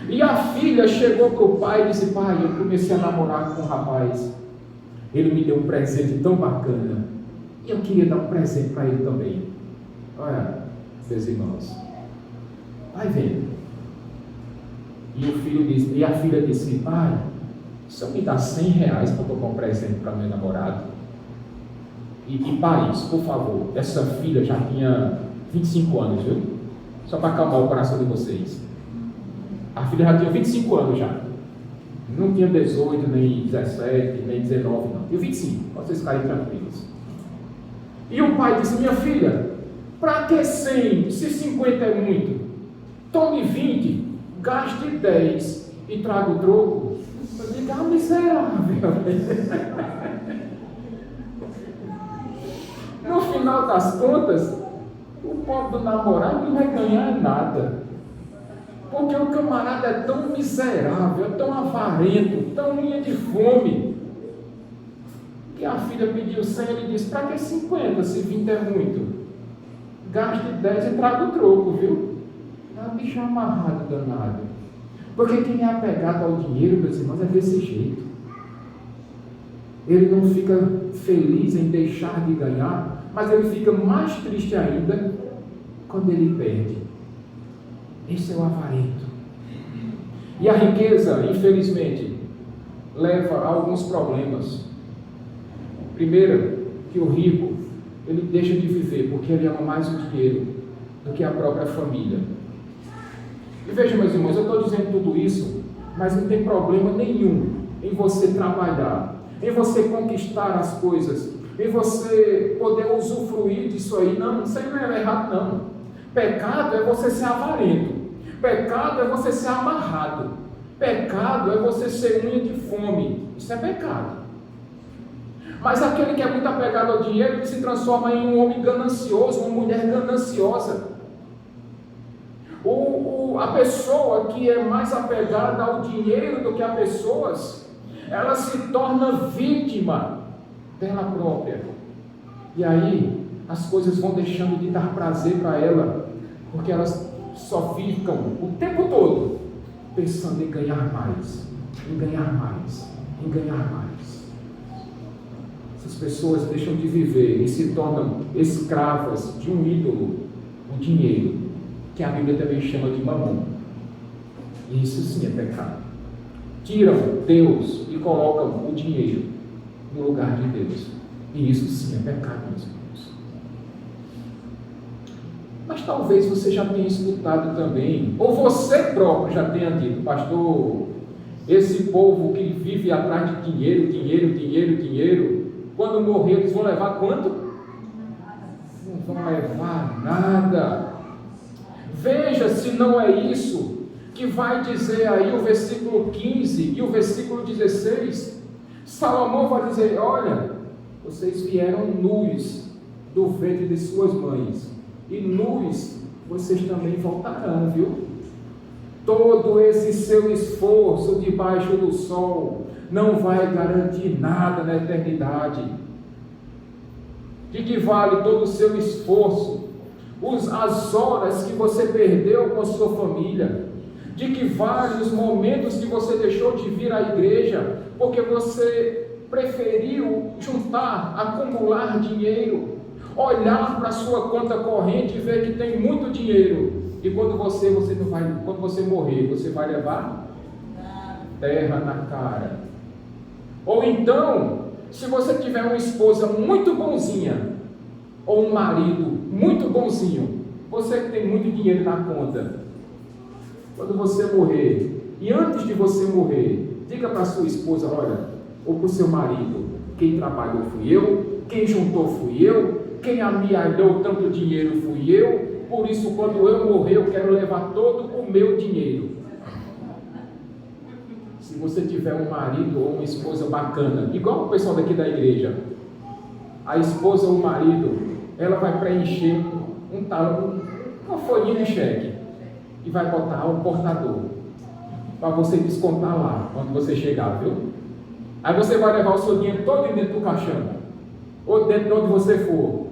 E a filha chegou para o pai e disse: pai, eu comecei a namorar com um rapaz. Ele me deu um presente tão bacana. E eu queria dar um presente para ele também. Olha, meus irmãos, vai vendo. E a filha disse: pai, o senhor me dá R$100 para comprar um presente para meu namorado? E pais, por favor, essa filha já tinha 25 anos, viu? Só para acalmar o coração de vocês. A filha já tinha 25 anos já. Não tinha 18, nem 17, nem 19, não. Tinha 25, para vocês ficarem tranquilos. E o pai disse: minha filha, para que 100, se 50 é muito? Tome 20, gaste 10 e traga o troco. Eu digo: miserável. No final das contas, o pobre do namorado não vai ganhar nada. Porque o camarada é tão miserável, é tão avarento, tão unha de fome. E a filha pediu 100, ele disse: para que 50, se 20 é muito? Gaste 10 e traga o troco, viu? É um bicho amarrado, danado. Porque quem é apegado ao dinheiro, meus irmãos, é desse jeito. Ele não fica feliz em deixar de ganhar, mas ele fica mais triste ainda quando ele perde. Esse é o avarento. E a riqueza, infelizmente, leva a alguns problemas. Primeiro, que o rico, ele deixa de viver porque ele ama mais o dinheiro do que a própria família. E veja, meus irmãos, eu estou dizendo tudo isso, mas não tem problema nenhum em você trabalhar, em você conquistar as coisas, em você poder usufruir disso aí. Não, isso aí não é errado, não. Pecado é você ser avarento. Pecado é você ser amarrado. Pecado é você ser unha de fome. Isso é pecado. Mas aquele que é muito apegado ao dinheiro, ele se transforma em um homem ganancioso, uma mulher gananciosa. A pessoa que é mais apegada ao dinheiro do que a pessoas, ela se torna vítima dela própria. E aí as coisas vão deixando de dar prazer para ela, porque elas só ficam o tempo todo pensando em ganhar mais, em ganhar mais, em ganhar mais. Essas pessoas deixam de viver e se tornam escravas de um ídolo, o dinheiro, que a Bíblia também chama de mamon. E isso sim é pecado. Tiram Deus e colocam o dinheiro no lugar de Deus. E isso sim é pecado, meus irmãos. Mas talvez você já tenha escutado também, ou você próprio já tenha dito: pastor, esse povo que vive atrás de dinheiro, dinheiro, dinheiro, dinheiro, quando morrer eles vão levar quanto? Não vão levar nada. Veja se não é isso que vai dizer aí o versículo 15 e o versículo 16. Salomão vai dizer: olha, vocês vieram nus do ventre de suas mães, e nus vocês também voltarão, viu? Todo esse seu esforço debaixo do sol não vai garantir nada na eternidade. De que vale todo o seu esforço, as horas que você perdeu com a sua família? De que vale os momentos que você deixou de vir à igreja porque você preferiu juntar, acumular dinheiro, olhar para a sua conta corrente e ver que tem muito dinheiro, e quando você morrer, você vai levar terra na cara? Ou então, se você tiver uma esposa muito bonzinha, ou um marido muito bonzinho, você que tem muito dinheiro na conta, quando você morrer, e antes de você morrer, diga para sua esposa: olha, ou para o seu marido: quem trabalhou fui eu, quem juntou fui eu, quem amealhou tanto dinheiro fui eu, por isso quando eu morrer eu quero levar todo o meu dinheiro. Se você tiver um marido ou uma esposa bacana, igual o pessoal daqui da igreja, a esposa ou o marido, ela vai preencher uma folhinha de cheque e vai botar um portador para você descontar lá quando você chegar, viu? Aí você vai levar o seu dinheiro todo dentro do caixão ou dentro de onde você for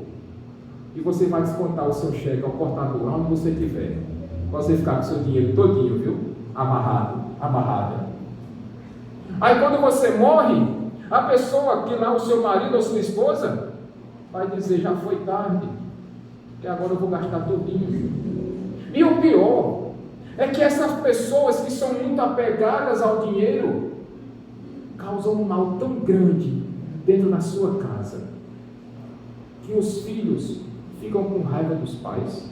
e você vai descontar o seu cheque ao portador lá onde você estiver, para você ficar com o seu dinheiro todinho, viu? Amarrado. Aí quando você morre, a pessoa que lá, o seu marido ou sua esposa, vai dizer, já foi tarde, que agora eu vou gastar tudinho. E o pior é que essas pessoas que são muito apegadas ao dinheiro causam um mal tão grande dentro da sua casa que os filhos ficam com raiva dos pais.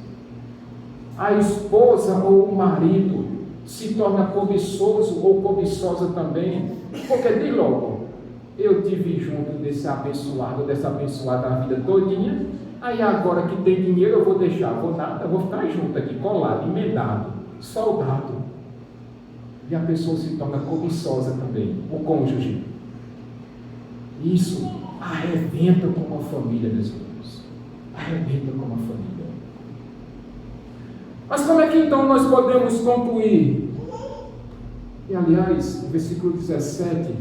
A esposa ou o marido se torna cobiçoso ou cobiçosa também, porque diz logo, eu tive junto dessa abençoada a vida todinha, aí agora que tem dinheiro eu vou deixar, eu vou ficar junto aqui, colado, emendado, soldado. E a pessoa se torna cobiçosa também, o cônjuge. Isso arrebenta com uma família, meus irmãos. Arrebenta com uma família. Mas como é que então nós podemos concluir? E aliás, no versículo 17,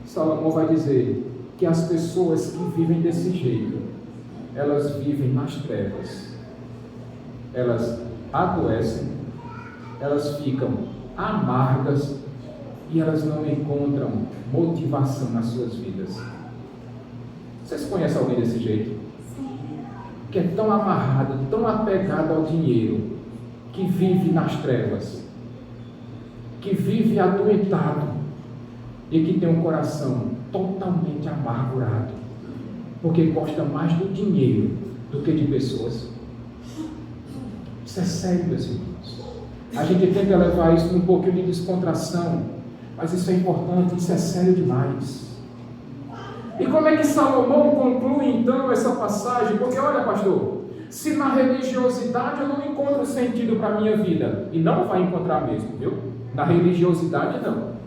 Salomão vai dizer que as pessoas que vivem desse jeito, elas vivem nas trevas, elas adoecem, elas ficam amargas e elas não encontram motivação nas suas vidas. Vocês conhecem alguém desse jeito? Que é tão amarrado, tão apegado ao dinheiro, que vive nas trevas, que vive adoentado e que tem um coração totalmente amargurado, porque gosta mais do dinheiro do que de pessoas. Isso é sério, meus irmãos. A gente tenta levar isso com um pouquinho de descontração, mas isso é importante, isso é sério demais. E como é que Salomão conclui então essa passagem? Porque olha, pastor, se na religiosidade eu não encontro sentido para a minha vida, e não vai encontrar mesmo, viu? Na religiosidade não.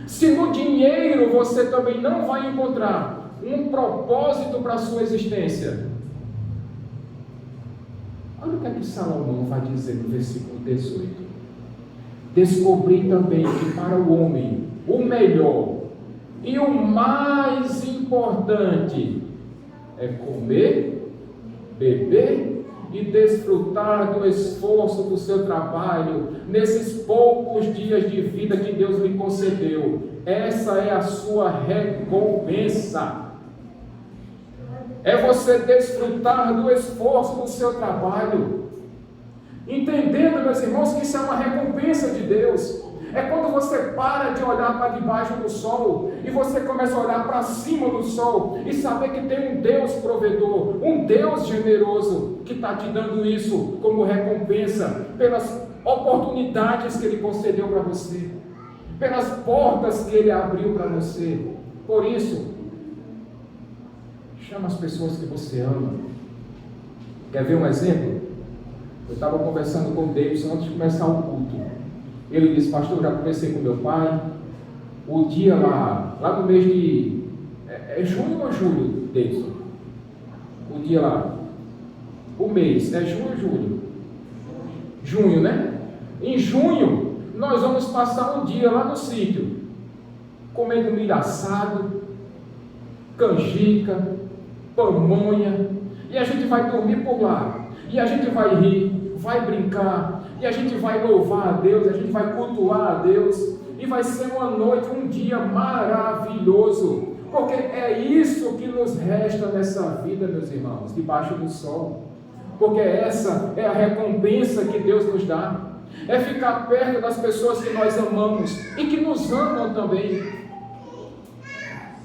Se no dinheiro você também não vai encontrar um propósito para a sua existência, olha o que é que Salomão vai dizer no versículo 18. Descobri também que para o homem o melhor e o mais importante é comer, beber e desfrutar do esforço do seu trabalho nesses poucos dias de vida que Deus lhe concedeu. Essa é a sua recompensa. É você desfrutar do esforço do seu trabalho, entendendo, meus irmãos, que isso é uma recompensa de Deus. É quando você para de olhar para debaixo do sol e você começa a olhar para cima do sol e saber que tem um Deus provedor, um Deus generoso que está te dando isso como recompensa pelas oportunidades que Ele concedeu para você, pelas portas que Ele abriu para você. Por isso, chama as pessoas que você ama. Quer ver um exemplo? Eu estava conversando com o Davidson antes de começar o culto. Ele disse, pastor, eu já conversei com meu pai, o dia lá no mês de... É junho ou julho, Davidson? O dia lá, o mês, é junho ou julho? Junho, né? Em junho, nós vamos passar um dia lá no sítio, comendo milho assado, canjica, pamonha, e a gente vai dormir por lá, e a gente vai rir, vai brincar, e a gente vai louvar a Deus, a gente vai cultuar a Deus, e vai ser uma noite, um dia maravilhoso, porque é isso que nos resta nessa vida, meus irmãos, debaixo do sol, porque essa é a recompensa que Deus nos dá, é ficar perto das pessoas que nós amamos, e que nos amam também,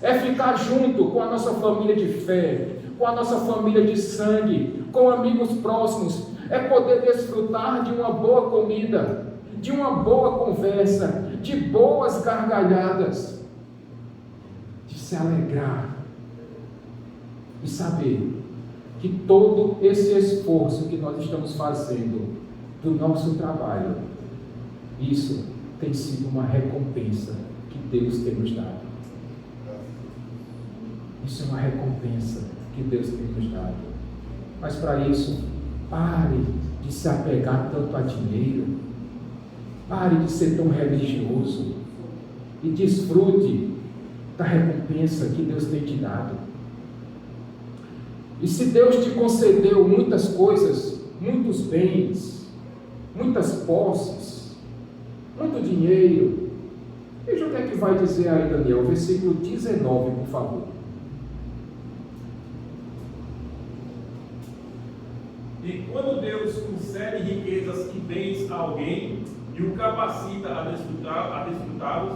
é ficar junto com a nossa família de fé, com a nossa família de sangue, com amigos próximos, é poder desfrutar de uma boa comida, de uma boa conversa, de boas gargalhadas, de se alegrar, e saber que todo esse esforço que nós estamos fazendo do nosso trabalho, isso tem sido uma recompensa que Deus tem nos dado. Isso é uma recompensa que Deus tem nos dado. Mas para isso, pare de se apegar tanto a dinheiro, pare de ser tão religioso e desfrute da recompensa que Deus tem te dado. E se Deus te concedeu muitas coisas, muitos bens, muitas posses, muito dinheiro, veja o que é que vai dizer aí Daniel, versículo 19, por favor. E quando Deus concede riquezas e bens a alguém e o capacita a desfrutá-los,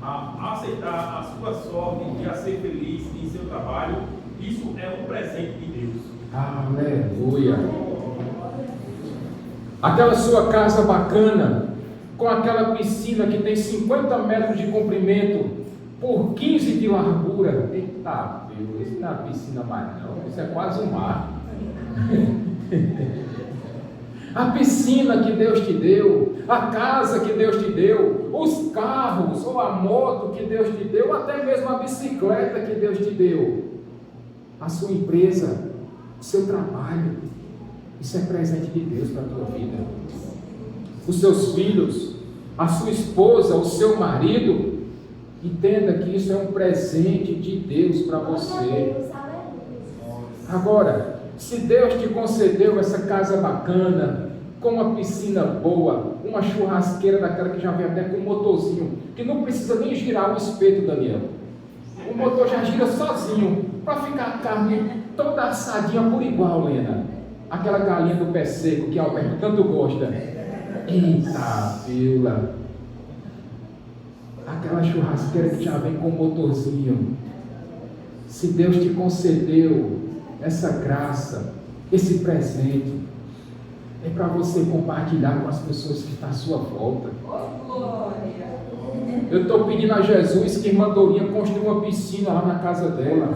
a aceitar a sua sorte e a ser feliz em seu trabalho, isso é um presente de Deus. Aleluia! Aquela sua casa bacana, com aquela piscina que tem 50 metros de comprimento por 15 de largura. Eita, Deus, isso não é uma piscina mais não, isso é quase um mar. A piscina que Deus te deu, a casa que Deus te deu, os carros ou a moto que Deus te deu, até mesmo a bicicleta que Deus te deu, a sua empresa, o seu trabalho, isso é presente de Deus para a tua vida. Os seus filhos, a sua esposa, o seu marido, entenda que isso é um presente de Deus para você. Agora, se Deus te concedeu essa casa bacana, com uma piscina boa, uma churrasqueira daquela que já vem até com um motorzinho, que não precisa nem girar o espeto, Daniel. O motor já gira sozinho, para ficar a carne toda assadinha por igual, Lena. Aquela galinha do pé seco que Alberto tanto gosta. Eita, pila. Aquela churrasqueira que já vem com um motorzinho. Se Deus te concedeu essa graça, esse presente, é para você compartilhar com as pessoas que estão à sua volta. Eu estou pedindo a Jesus que irmã Dorinha construa uma piscina lá na casa dela.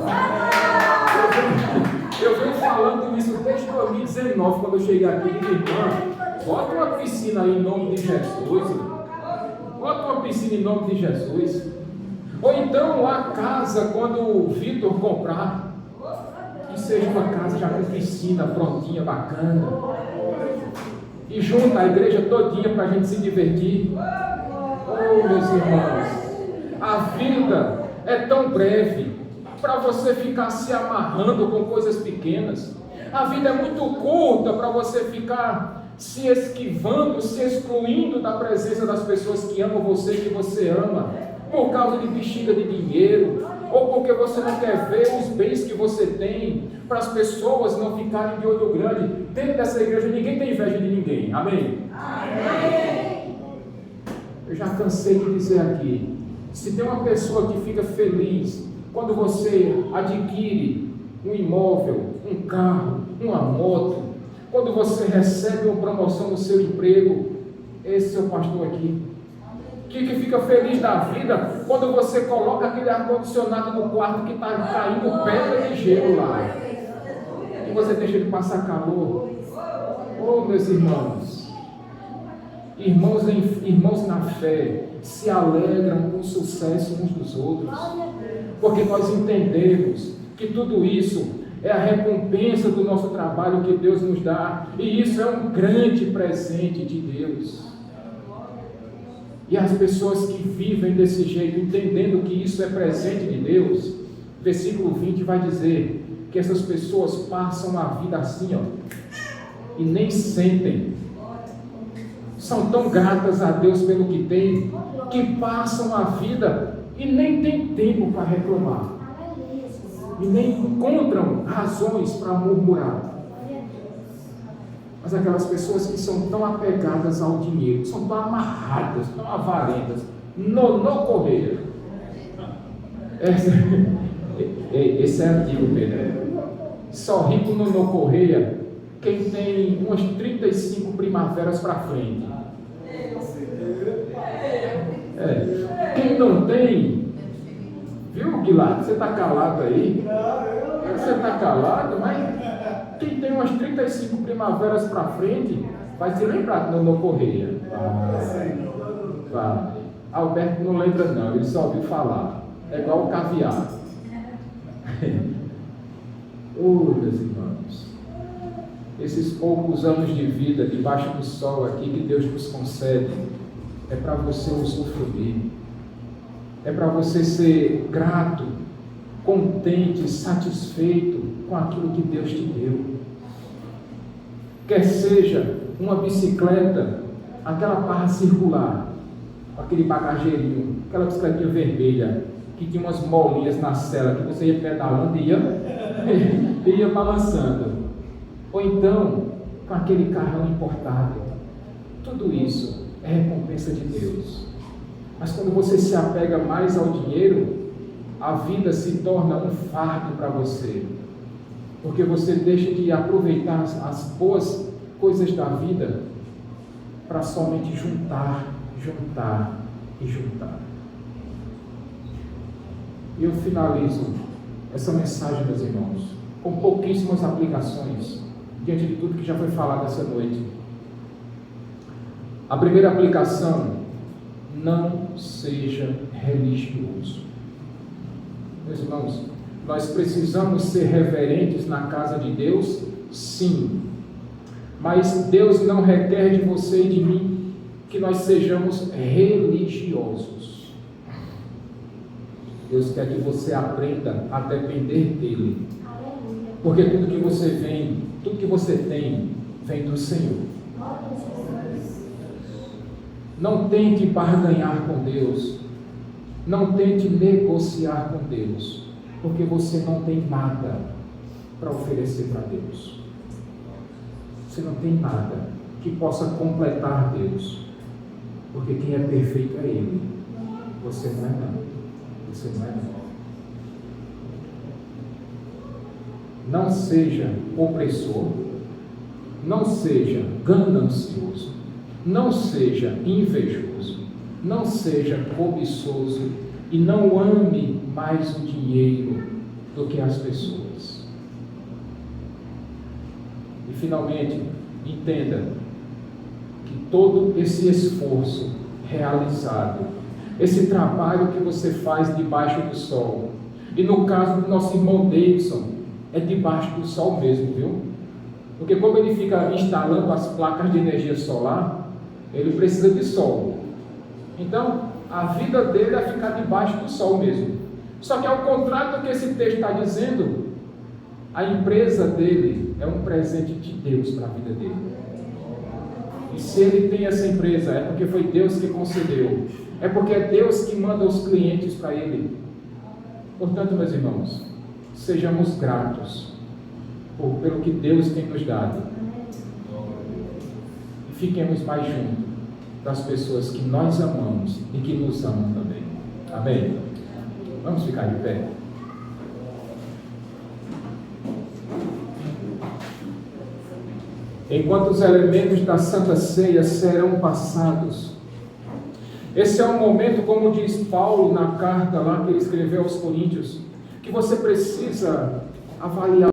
Eu venho falando isso desde 2019, quando eu cheguei aqui e disse, irmã, bota uma piscina aí em nome de Jesus. Bota uma piscina em nome de Jesus. Ou então a casa, quando o Vitor comprar, que seja uma casa já com piscina prontinha, bacana. E junta a igreja todinha para a gente se divertir. Oh, meus irmãos, a vida é tão breve para você ficar se amarrando com coisas pequenas. A vida é muito curta para você ficar se esquivando, se excluindo da presença das pessoas que amam você, que você ama, por causa de bexiga de dinheiro, ou porque você não quer ver os bens que você tem, para as pessoas não ficarem de olho grande. Dentro dessa igreja ninguém tem inveja de ninguém, amém? Amém. Eu já cansei de dizer aqui, se tem uma pessoa que fica feliz quando você adquire um imóvel, um carro, uma moto, quando você recebe uma promoção no seu emprego, esse é o pastor aqui, que fica feliz da vida quando você coloca aquele ar-condicionado no quarto que está caindo pedra de gelo lá, e você deixa de passar calor. Oh, meus irmãos, irmãos na fé, se alegram com o sucesso uns dos outros, porque nós entendemos que tudo isso é a recompensa do nosso trabalho que Deus nos dá, e isso é um grande presente de Deus. E as pessoas que vivem desse jeito, entendendo que isso é presente de Deus, versículo 20 vai dizer que essas pessoas passam a vida assim, ó, e nem sentem, são tão gratas a Deus pelo que têm, que passam a vida e nem tem tempo para reclamar, e nem encontram razões para murmurar. Mas aquelas pessoas que são tão apegadas ao dinheiro, são tão amarradas, tão avarentas, no Correia. Esse é antigo, Pedro. Só rico no Correia quem tem umas 35 primaveras para frente. Quem não tem, viu, Guilherme? Você está calado aí? Você está calado, mas quem tem umas 35 primaveras para frente vai se lembrar do Nonô Correia. Vai. Alberto não lembra não, ele só ouviu falar. É igual o caviar. Meus irmãos, esses poucos anos de vida debaixo do sol aqui que Deus nos concede, é para você usufruir, é para você ser grato, contente, satisfeito com aquilo que Deus te deu. Quer seja uma bicicleta, aquela barra circular, aquele bagageirinho, aquela bicicletinha vermelha, que tinha umas molinhas na sela, que você ia pedalando e ia balançando. Ou então, com aquele carrão importado. Tudo isso é recompensa de Deus. Mas quando você se apega mais ao dinheiro, a vida se torna um fardo para você. Porque você deixa de aproveitar as boas coisas da vida para somente juntar e juntar. E eu finalizo essa mensagem, meus irmãos, com pouquíssimas aplicações, diante de tudo que já foi falado essa noite. A primeira aplicação: não seja religioso. Meus irmãos, nós precisamos ser reverentes na casa de Deus, sim, mas Deus não requer de você e de mim que nós sejamos religiosos. Deus quer que você aprenda a depender dEle, porque tudo que você tem, vem do Senhor. Não tente barganhar com Deus, não tente negociar com Deus, porque você não tem nada para oferecer para Deus. Você não tem nada que possa completar Deus, porque quem é perfeito é Ele. Você não é não. Você não é não. Não seja opressor, não seja ganancioso, não seja invejoso, não seja cobiçoso e não ame mais o dinheiro do que as pessoas. E finalmente, entenda que todo esse esforço realizado, esse trabalho que você faz debaixo do sol, e no caso do nosso irmão Davidson, é debaixo do sol mesmo, viu? Porque como ele fica instalando as placas de energia solar, ele precisa de sol. Então, a vida dele é ficar debaixo do sol mesmo. Só que ao contrário do que esse texto está dizendo, a empresa dele é um presente de Deus para a vida dele. E se ele tem essa empresa, é porque foi Deus que concedeu. É porque é Deus que manda os clientes para ele. Portanto, meus irmãos, sejamos gratos pelo que Deus tem nos dado. E fiquemos mais juntos das pessoas que nós amamos e que nos amam também. Amém? Vamos ficar de pé. Enquanto os elementos da Santa Ceia serão passados, esse é um momento, como diz Paulo na carta lá que ele escreveu aos Coríntios, que você precisa avaliar